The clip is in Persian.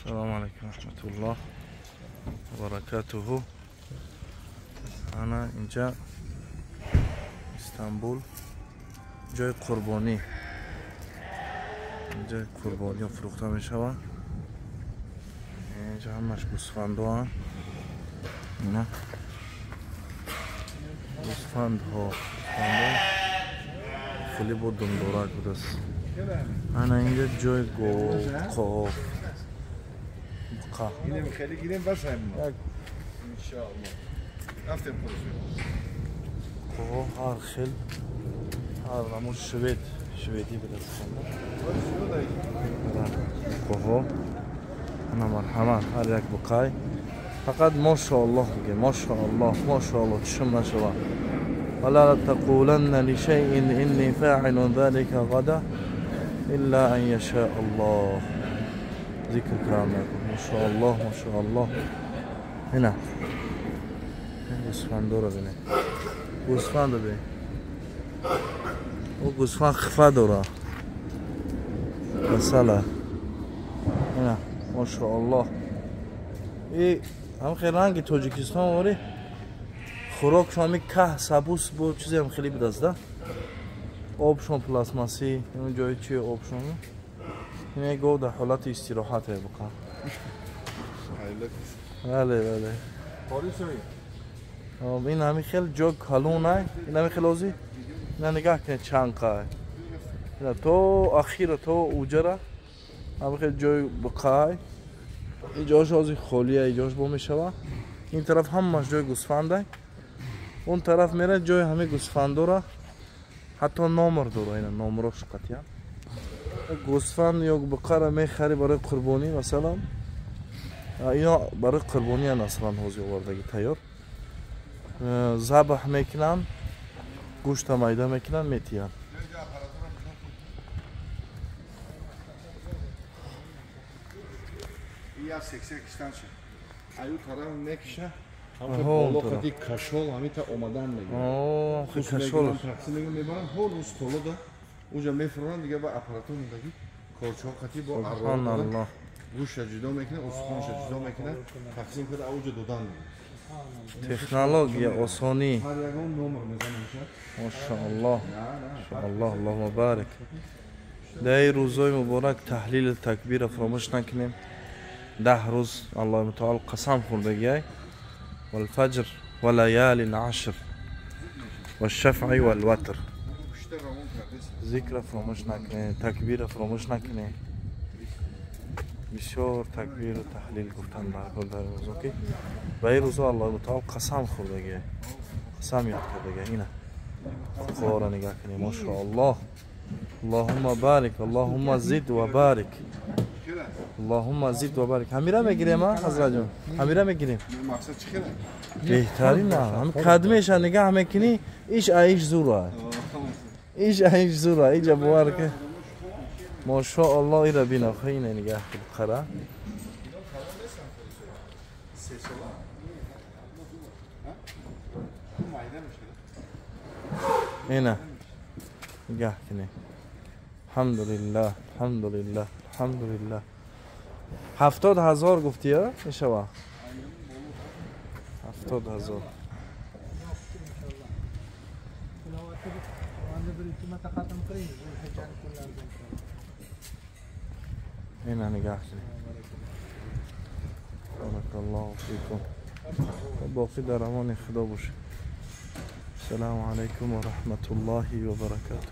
السلام عليكم ورحمة الله وبركاته. أنا اینجا استانبول جای قربانی، اینجا قربانی فروخته می شود. اینجا همش گوسفند ها، نه گوسفند ها خیلی بود دندورک بود است. انا اینجا جای قاف Yine mi khali gidelim başlayalım mı? İnşallah. Hafta konuşuyoruz. قاف هر خیل هر همون شویدی بود است. قاف انا مرحبا هر یک بقای فقط ماشاءالله بگه ماشاءالله چشم نشوه ولا تقولن لشيء إني فاعل ذلك غدا إلا أن يشاء الله. ذكر كلامكم ما شاء الله. هنا گوسفند رو ببینید، گوسفند ببین، او گوسفند خفه داره مثلا. هنا ما شاء الله. این هم خیلی رنگ تاجیکستان ولی خوراکشون همی که سبوس بود، چیزی هم خیلی بدازده. آبشون پلاسماسی، اون جایی چیه آبشون؟ اینه گو در حالت استراحت بکن. بله این همی خیلی جا کلونه، این همی خیلی آزی این نگاه کنه چند قای این تو اخیر تو اوجره همی خیلی جای بقای اینجاش آزی خولیه، اینجاش با میشوه. این طرف همش جای گوسفنده، اون طرف میره جای همه گوسفنده را حتی نامر داره. این نامراش قطعا گوسفند یا بقره میخری برای قربانی مثلا. اینا برای قربانی هستند اصلا حوزی آوردگی تیار ذبح میکنن، گوشت میده میکنن میتین. Ya 82'den şey. Ayu tarafı mekşe. Hamı bolo kati kaşol hamita omadan mı? Oo, kaşol. Taksim میبرن هول استولو da. Uca mefran دیگه با آپاراتومundaki korçok kati bu Allah. گوشت جدا میکنه، استخوانش جدا میکنه، تقسیم کرده اوج دودن. تکنولوژی آسانی. هر یکون نمر میزنه. ماشاءالله. اللهم بارک. در روزهای مبارک تحلیل تکبیر فراموش نکنیم. 10 روز الله متعال قسم خوردگی والفجر وليال عشر والشفع والوتر. ذکر فراموش نکنه، تکبیر فراموش نکنه. بسیار تکبیر و تحلیل گفتن در روزا که و این روزا الله تعالی قسم خوردگی، قسم یاد کردگی. اینه قرآن را نگاه کنیم ماشاءالله. اللهم بارک، اللهم زد و بارک، اللهم زد و بارک. همیره میگیریم حضرت جان، همیره میگیریم. مقصد چیه؟ بهترین نه هم قدمش نگاه میکنی ایش زوره، ایش زوره. اینجا بوار که ماشاءالله ایرا بینا خیلی نگاه بخره. اینه نگاه کنی. الحمدلله 70,000 گفتی ها میشوه 70,000. هنا نگاه کنید. بارک الله فیکم. باقی در امان خدا باشه. السلام علیکم و رحمت الله و برکاته.